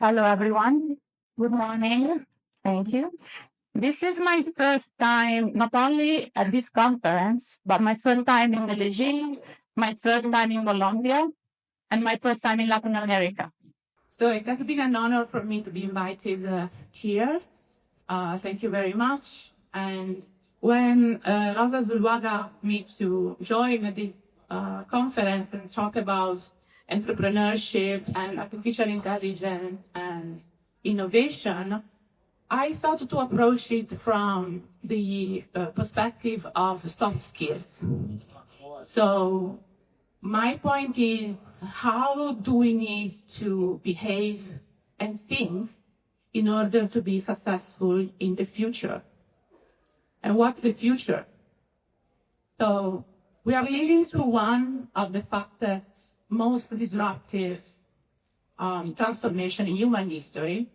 Hello, everyone. Good morning. Thank you. This is my first time, not only at this conference, but my first time in Medellin, my first time in Colombia, and my first time in Latin America. So it has been an honor for me to be invited here. Thank you very much. And when Rosa Zuluaga asked me to join the conference and talk about entrepreneurship and artificial intelligence and innovation, I thought to approach it from the perspective of soft skills. So my point is, how do we need to behave and think in order to be successful in the future? And what's the future? So we are living through one of the fastest, most disruptive transformation in human history.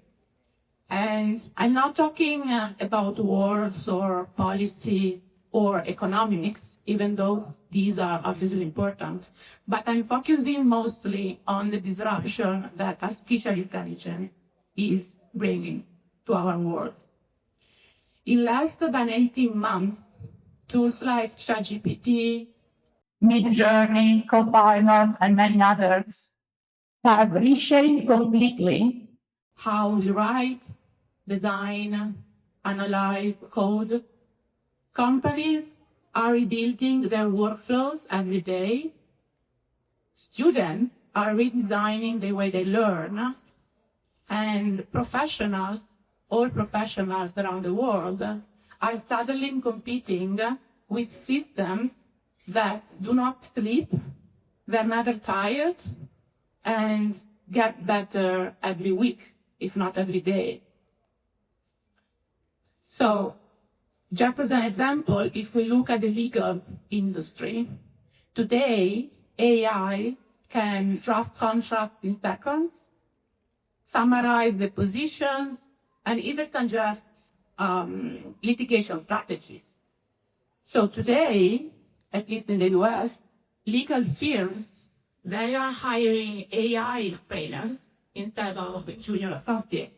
And I'm not talking about wars or policy or economics, even though these are obviously important, but I'm focusing mostly on the disruption that artificial intelligence is bringing to our world. In less than 18 months, tools like ChatGPT, Midjourney, Copilot, and many others have reshaped completely how we write, design, analyze code. Companies are rebuilding their workflows every day. Students are redesigning the way they learn. And professionals, all professionals around the world, are suddenly competing with systems that do not sleep, they're never tired, and get better every week, if not every day. So, just as an example, if we look at the legal industry, today AI can draft contracts in seconds, summarize the positions, and even suggest litigation strategies. So today, at least in the US, legal firms, they are hiring AI trainers instead of junior associates.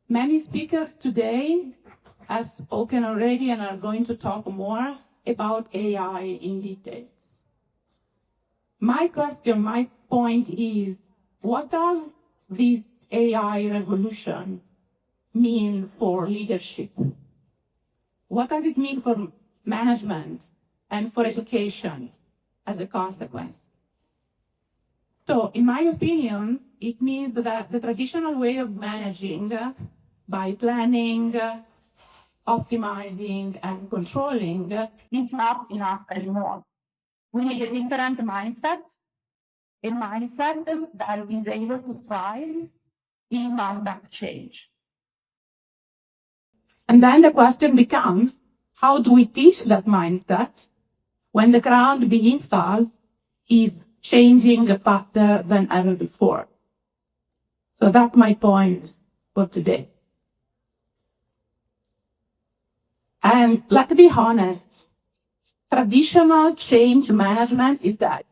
Many speakers today have spoken already and are going to talk more about AI in details. My question, my point is, what does this AI revolution mean for leadership? What does it mean for management and for education as a consequence? So, in my opinion, it means that the traditional way of managing by planning, optimizing, and controlling is not enough anymore. We need a different mindset, a mindset that is able to thrive in constant change. And then the question becomes, how do we teach that mindset when the crowd beneath us is changing faster than ever before? So that's my point for today. And let's be honest, traditional change management is that.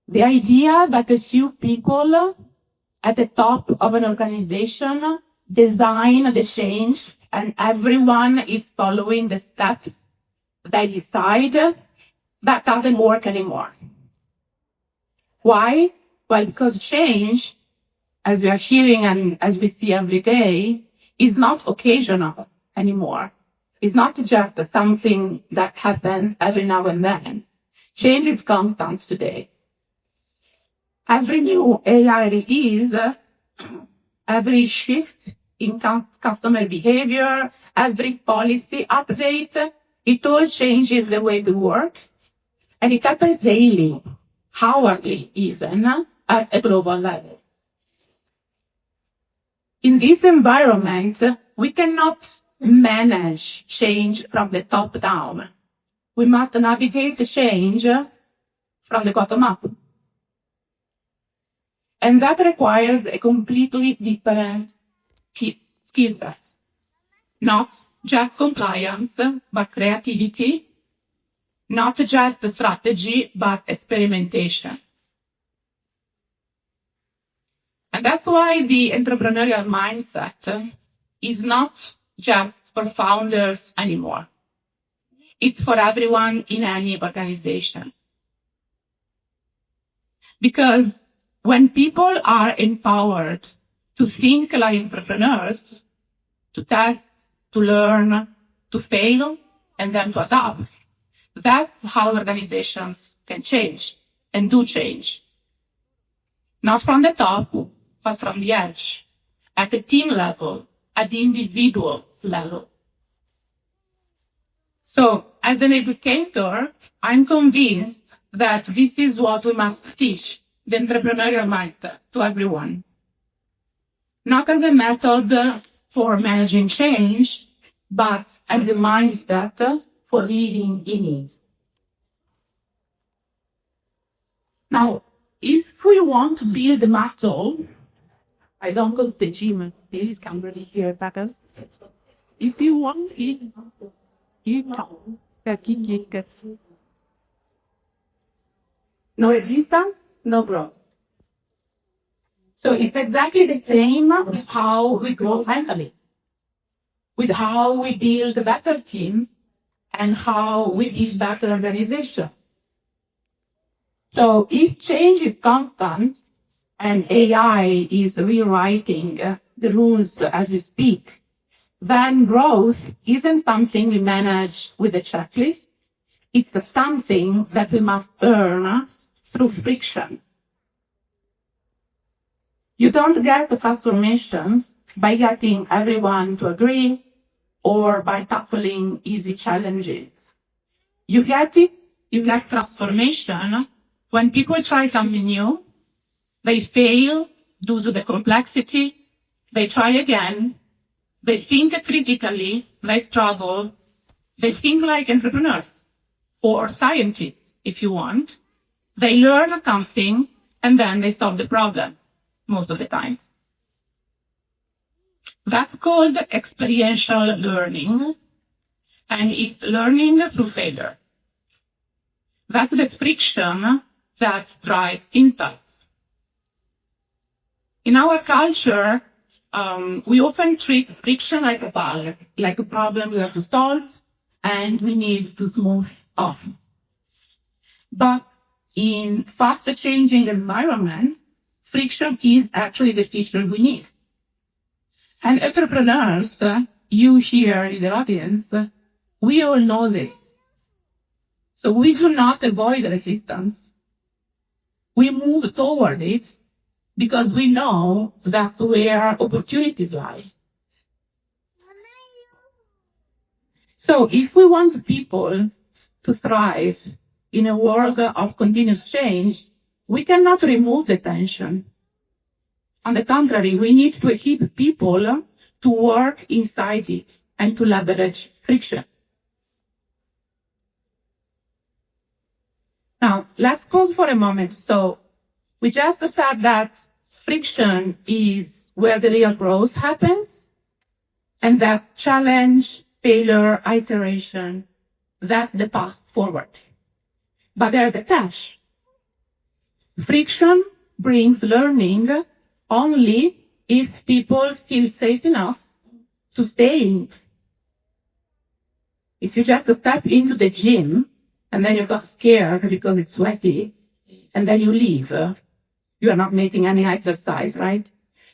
The idea that a few people at the top of an organization design the change and everyone is following the steps they decide, that doesn't work anymore. Why? Well, because change, as we are hearing and as we see every day, is not occasional anymore. It's not just something that happens every now and then. Change is constant today. Every new AI release, every shift in customer behavior, every policy update, it all changes the way we work, and it happens daily, hourly even, at a global level. In this environment, we cannot manage change from the top down. We must navigate the change from the bottom up. And that requires a completely different skill set. Not just compliance, but creativity. Not just strategy, but experimentation. And that's why the entrepreneurial mindset is not just for founders anymore. It's for everyone in any organization. Because when people are empowered to think like entrepreneurs, to test, to learn, to fail, and then to adapt, that's how organizations can change and do change. Not from the top, but from the edge, at the team level, at the individual level. So, as an educator, I'm convinced that this is what we must teach, the entrepreneurial mindset, to everyone. Not as a method for managing change, but as the mindset for leading in it. Now, if we want to build a muscle, I don't go to the gym. Please come really here, Takas. If you want it, you come. No edita, no growth. So it's exactly the same with how we grow mentally, with how we build better teams and how we build better organization. So if change is constant and AI is rewriting the rules as we speak, then growth isn't something we manage with a checklist. It's something that we must earn through friction. You don't get the transformations by getting everyone to agree or by tackling easy challenges. You get transformation when people try something new, they fail due to the complexity, they try again, they think critically, they struggle, they think like entrepreneurs or scientists, if you want. They learn something and then they solve the problem most of the time. That's called experiential learning, and it's learning through failure. That's the friction that drives impacts. In our culture, we often treat friction like a bug, like a problem we have to solve and we need to smooth off. But in fact, the changing environment, friction is actually the feature we need. And entrepreneurs, you here in the audience, we all know this. So we do not avoid resistance. We move toward it because we know that's where opportunities lie. So if we want people to thrive in a world of continuous change, we cannot remove the tension. On the contrary, we need to equip people to work inside it and to leverage friction. Now, let's pause for a moment. So we just said that friction is where the real growth happens, and that challenge, failure, iteration, that's the path forward. But there's the catch. Friction brings learning only if people feel safe enough to stay in it. If you just step into the gym and then you got scared because it's sweaty and then you leave, you are not making any exercise, right?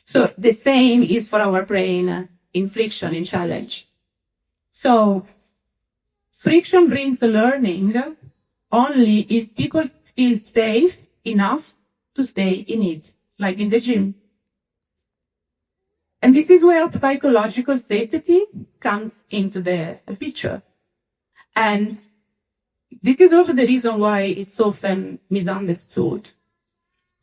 So the same is for our brain in friction, in challenge. So friction brings the learning only if people feel safe enough to stay in it, like in the gym. And this is where psychological safety comes into the picture. And this is also the reason why it's often misunderstood.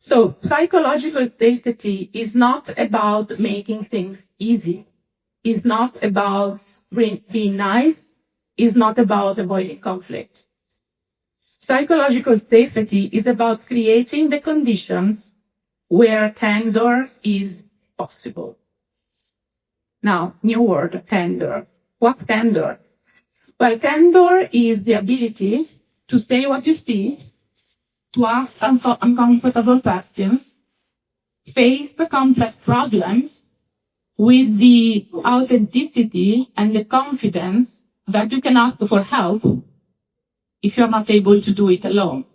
So psychological safety is not about making things easy. It's not about being nice. It's not about avoiding conflict. Psychological safety is about creating the conditions where candor is possible. Now, new word, candor. What's candor? Well, candor is the ability to say what you see, to ask uncomfortable questions, face the complex problems with the authenticity and the confidence that you can ask for help if you're not able to do it alone.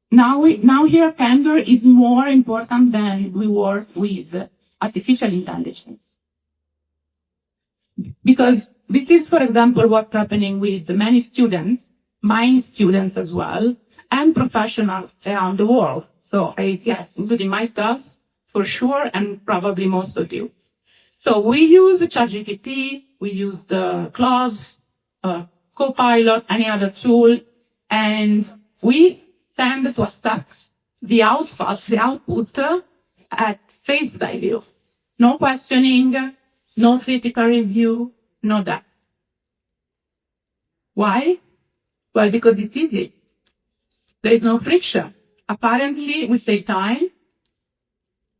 Now here, Candor is more important than we work with artificial intelligence. Because this is, for example, what's happening with many students, my students as well, and professionals around the world. So including myself, for sure, and probably most of you. So we use ChatGPT, we use the Clouds, Copilot, any other tool, and we tend to assess the output at face value. No questioning, no critical review, no that. Why? Well, because it's easy. There is no friction. Apparently, we save time.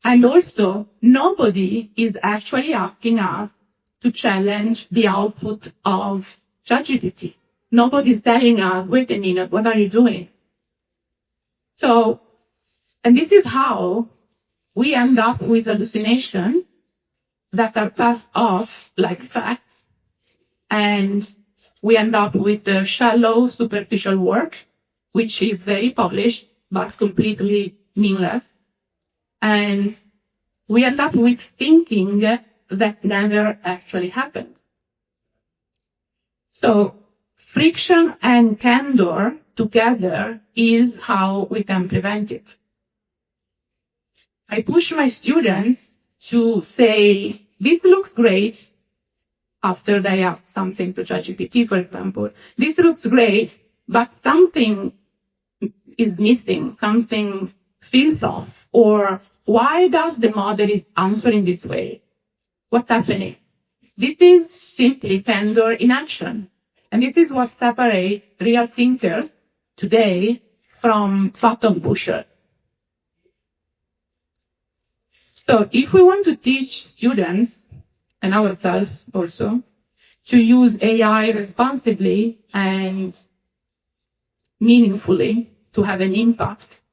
And also, nobody is actually asking us to challenge the output of ChatGPT. Nobody is telling us, wait a minute, what are you doing? So, and this is how we end up with hallucinations that are passed off like facts, and we end up with the shallow, superficial work, which is very polished, but completely meaningless. And we end up with thinking that never actually happened. So friction and candor together is how we can prevent it. I push my students to say, this looks great, after they ask something to ChatGPT, for example. This looks great, but something is missing, something feels off, or why does the model is answering this way? What's happening? This is simply candor in action. And this is what separates real thinkers today from phantom pushers. So if we want to teach students, and ourselves also, to use AI responsibly and meaningfully to have an impact,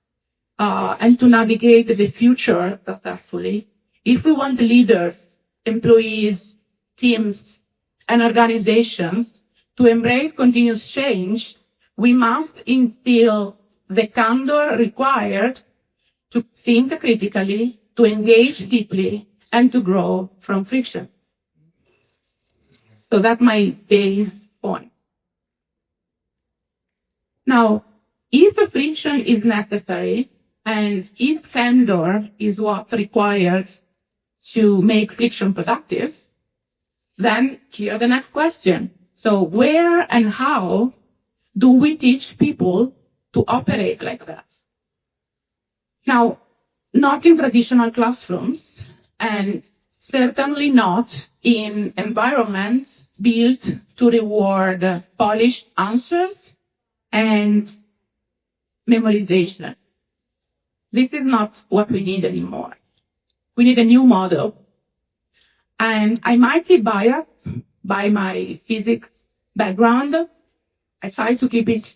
and to navigate the future successfully, if we want leaders, employees, teams, and organizations to embrace continuous change, we must instill the candor required to think critically, to engage deeply, and to grow from friction. So that's my base point. Now, if a friction is necessary, and if candor is what required to make friction productive, then here's the next question. So where and how do we teach people to operate like that? Now, not in traditional classrooms, and certainly not in environments built to reward polished answers and memorization. This is not what we need anymore. We need a new model. And I might be biased by my physics background. I try to keep it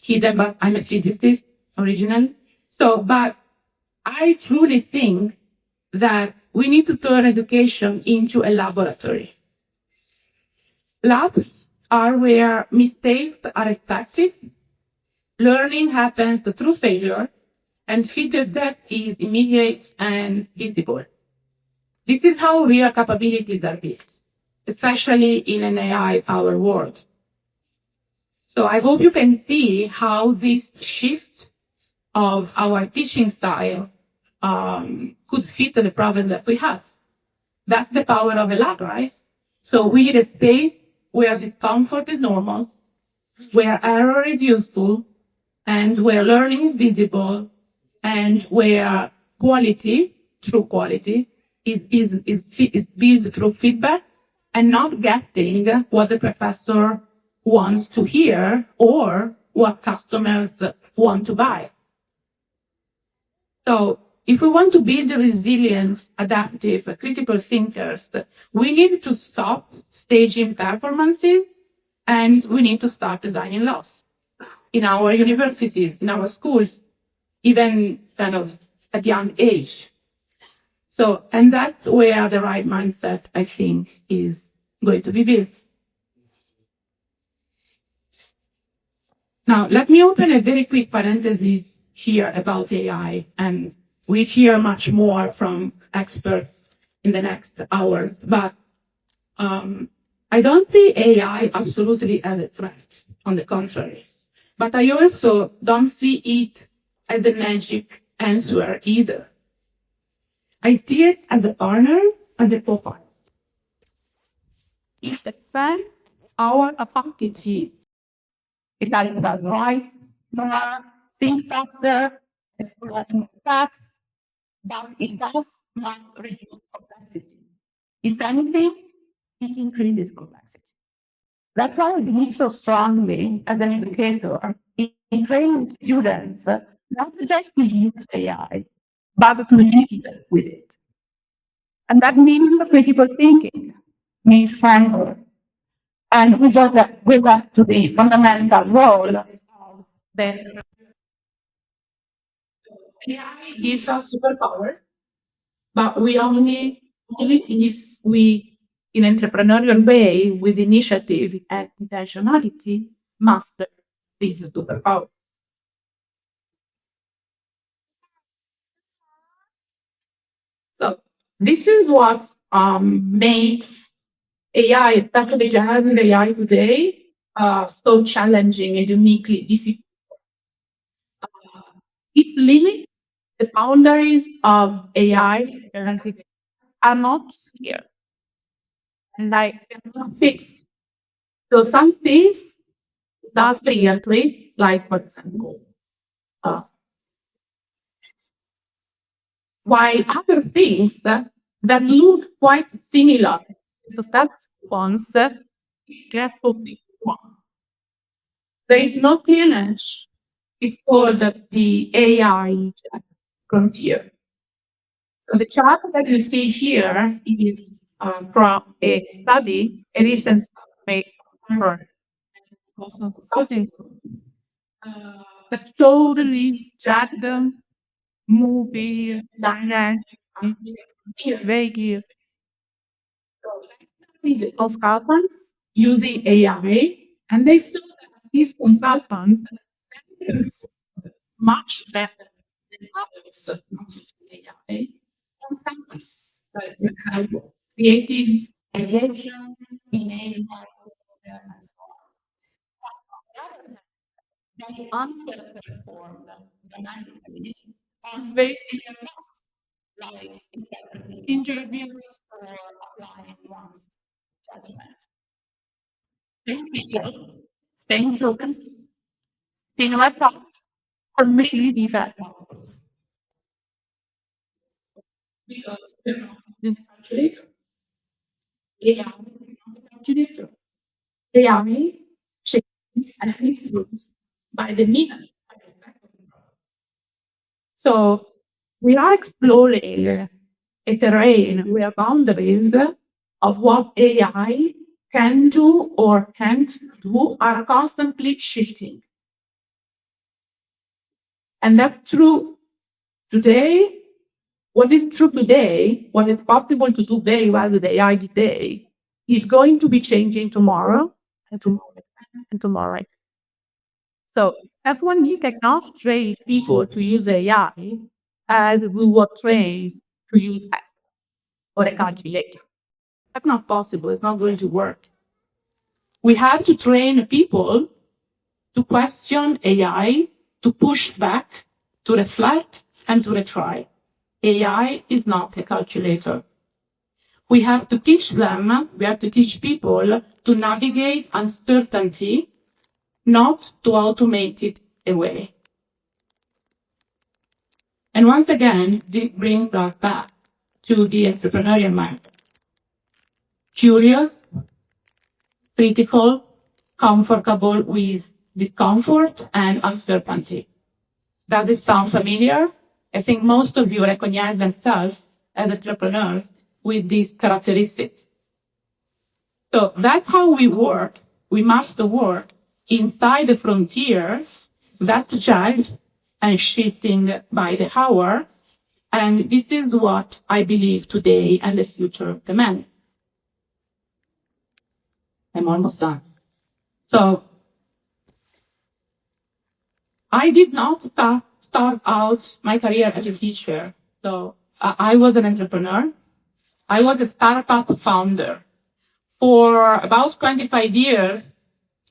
hidden, but I'm a physicist originally. But I truly think that we need to turn education into a laboratory. Labs are where mistakes are expected, learning happens through failure, and feedback is immediate and visible. This is how real capabilities are built, especially in an AI-powered world. So I hope you can see how this shift of our teaching style could fit the problem that we have. That's the power of a lab, right? So we need a space where discomfort is normal, where error is useful, and where learning is visible, and where quality, true quality, is built through feedback and not getting what the professor wants to hear or what customers want to buy. So if we want to build resilient, adaptive, critical thinkers, we need to stop staging performances, and we need to start designing laws in our universities, in our schools, even kind of at young age. So, and that's where the right mindset, I think, is going to be built. Now, let me open a very quick parenthesis here about AI, and we hear much more from experts in the next hours, but I don't see AI absolutely as a threat, on the contrary. But I also don't see it as the magic answer either. I see it as the partner and the co-pilot. It expands our ability. It helps us write more, think faster, explore more facts, but it does not reduce complexity. If anything, it increases complexity. That's why I believe so strongly as an educator in training students not just to use AI, but to lead with it. And that means critical thinking, means framework. And we go back to the fundamental role of the AI gives us superpowers, but we only if we, in entrepreneurial way, with initiative and intentionality, master these superpowers. So this is what makes AI, especially generative AI today, so challenging and uniquely difficult. Its limit, the boundaries of AI are not clear and I cannot fix. So some things does brilliantly, like for example, uh, while other things that look quite similar. So that ones just only one. There is no clearness. It's called the AI frontier. So the chart that you see here is from a study, a recent study made for Boston Consulting that showed these random movie dynamic very the consultants using AI, and they saw that these consultants much better than others not using AI. Consultants, like for example, creative ideation, email marketing, and so on. They underperformed dramatically on very senior tasks like interviews or applying one's judgment. Same people, same tokens, similar tasks, permission defect models. Because they're not the calculator. AI is not a calculator. AI changes and improves by the minute. So we are exploring a terrain where boundaries of what AI can do or can't do are constantly shifting. And that's true today. What is true today, what is possible to do very well with AI today, is going to be changing tomorrow and tomorrow and tomorrow. So everyone you cannot train people to use AI as we were trained to use Excel or a calculator. That's not possible. It's not going to work. We have to train people to question AI, to push back, to reflect, and to retry. AI is not a calculator. We have to teach them, we have to teach people to navigate uncertainty, not to automate it away. And once again, this brings us back to the entrepreneurial mind. Curious, critical, comfortable with discomfort and uncertainty. Does it sound familiar? I think most of you recognize themselves as entrepreneurs with these characteristics. So that's how we work. We must work inside the frontiers that judge and shifting by the hour And this is what I believe today and the future demand. I'm almost done. So I did not start out my career as a teacher. So I was an entrepreneur. I was a startup founder. For about 25 years,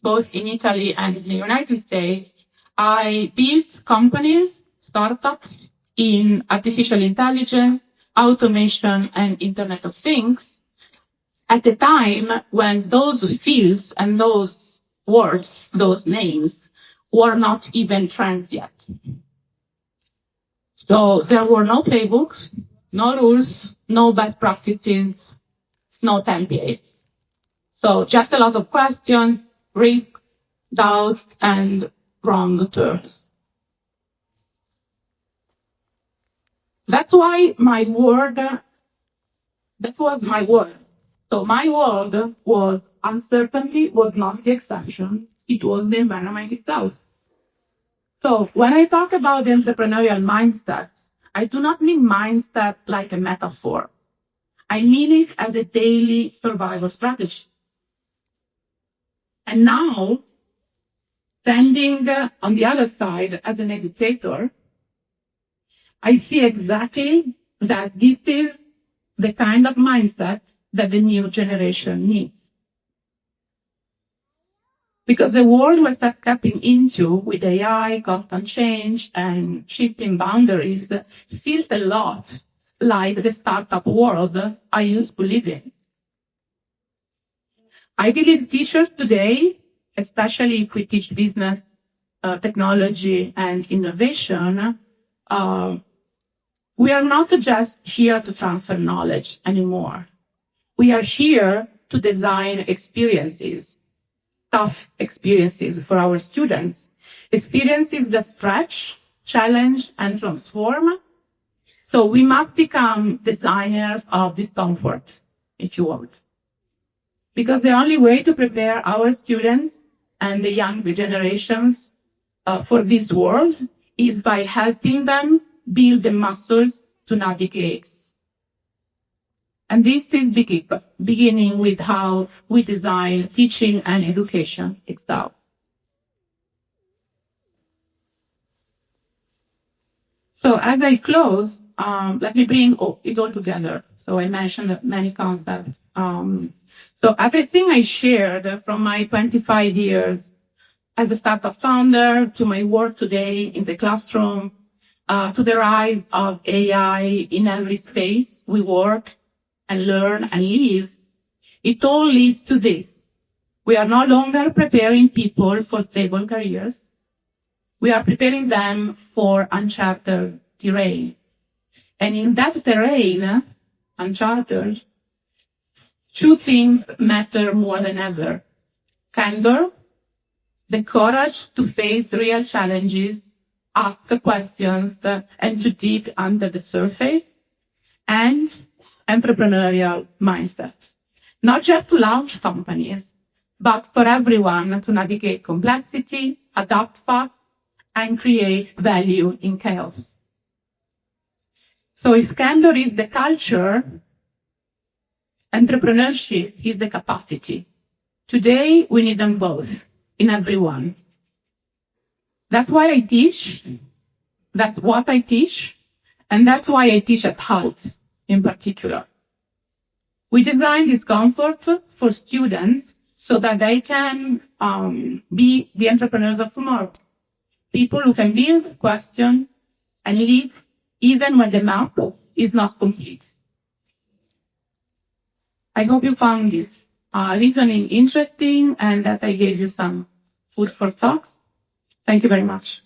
both in Italy and in the United States, I built companies, startups in artificial intelligence, automation, and Internet of Things at a time when those fields and those words, those names, were not even trends yet. So there were no playbooks, no rules, no best practices, no templates. So just a lot of questions, risk, doubt, and wrong turns. That was my word. So my word was uncertainty was not the exception. It was the environment itself. So when I talk about the entrepreneurial mindset, I do not mean mindset like a metaphor. I mean it as a daily survival strategy. And now, standing on the other side as an educator, I see exactly that this is the kind of mindset that the new generation needs. Because the world we're stepping into with AI, constant change, and shifting boundaries feels a lot like the startup world I used to live in. I believe teachers today, especially if we teach business, technology, and innovation, we are not just here to transfer knowledge anymore. We are here to design experiences, tough experiences for our students, experiences that stretch, challenge, and transform. So we must become designers of discomfort, if you want. Because the only way to prepare our students and the younger generations for this world is by helping them build the muscles to navigate. And this is beginning with how we design teaching and education itself. So as I close, let me bring it all together. So I mentioned many concepts. So everything I shared from my 25 years as a startup founder to my work today in the classroom, to the rise of AI in every space we work and learn and live, it all leads to this. We are no longer preparing people for stable careers. We are preparing them for uncharted terrain. And in that terrain, uncharted, two things matter more than ever. Candor, the courage to face real challenges, ask questions, and to dig under the surface, and entrepreneurial mindset. Not just to launch companies, but for everyone to navigate complexity, adapt fast, and create value in chaos. So if Candor is the culture, entrepreneurship is the capacity. Today, we need them both in everyone. That's why I teach. That's what I teach. And that's why I teach at Halt in particular. We design discomfort for students so that they can be the entrepreneurs of tomorrow. People who can build, question, and lead even when the map is not complete. I hope you found this listening interesting and that I gave you some food for thoughts. Thank you very much.